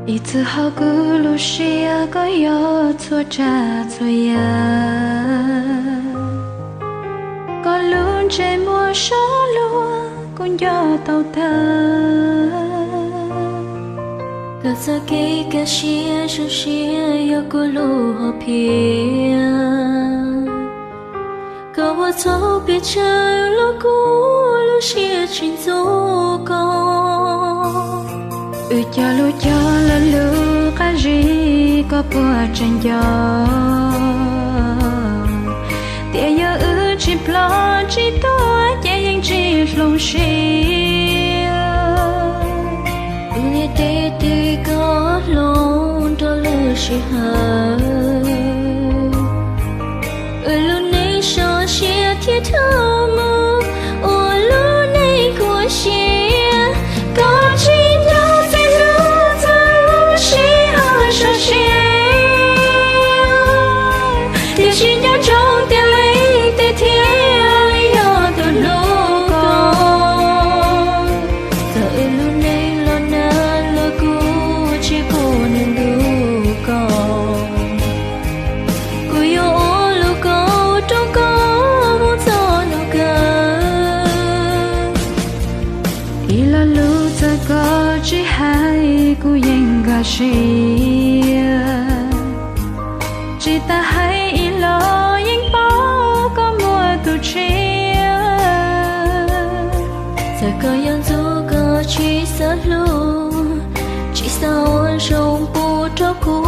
一次好古路西呀个要错cha错呀，có luôn trên mùa gió lúa cũng gió tàu thơ. Cả sa cây cả xia su xia ya cô lu họ pia, cả vợ cháu biết chơi lu cũ lu xia trên gió con. Cho là lu cái gì có bùa trên gió. Tia giờ chỉ plo chỉ tôi chỉ những chỉ lòng xia. Lia tê tê có lòng cho lu xia hơi. Lu này so xia thiết thơ mơ. Lu này của xia có chỉ chỉ hai cô yên gà xia, chỉ ta hay lo yên bao có mùa tu chia. Giờ có yên du có chỉ sợ lu, chỉ sao trong bu cho cô,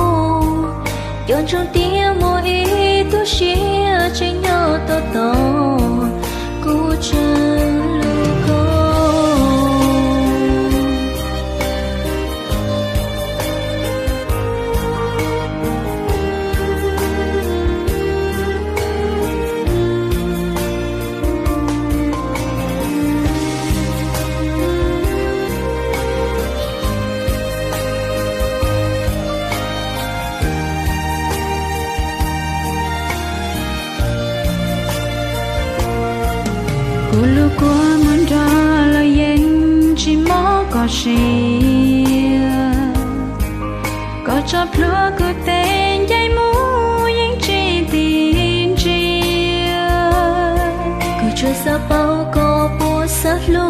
yon trong tiếng mùa ý tu chia chỉ nhau to to, cô chờ. Lu qua muốn ra là yên chỉ mó có xia, có chóp lúa cứ tên dây mũ yên chỉ tin chia, cứ chưa sao bao có bố sát lu,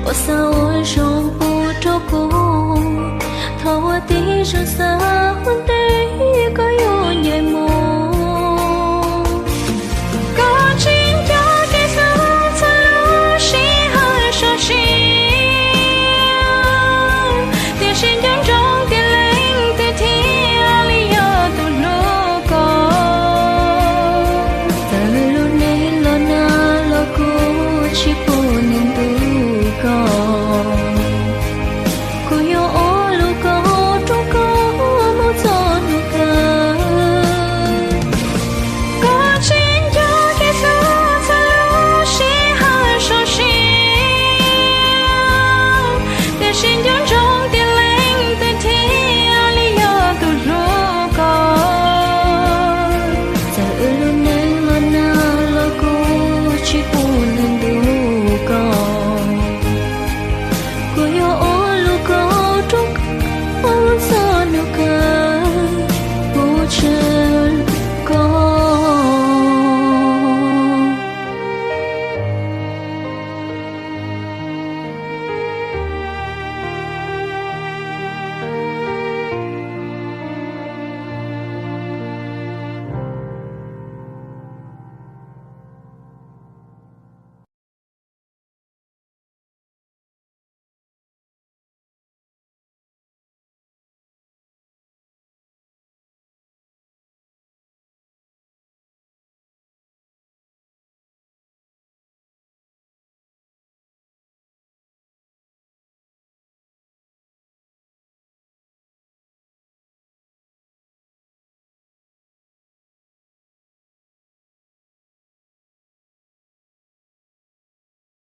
bố sao trong bố cho cô, thâu tí cho sao.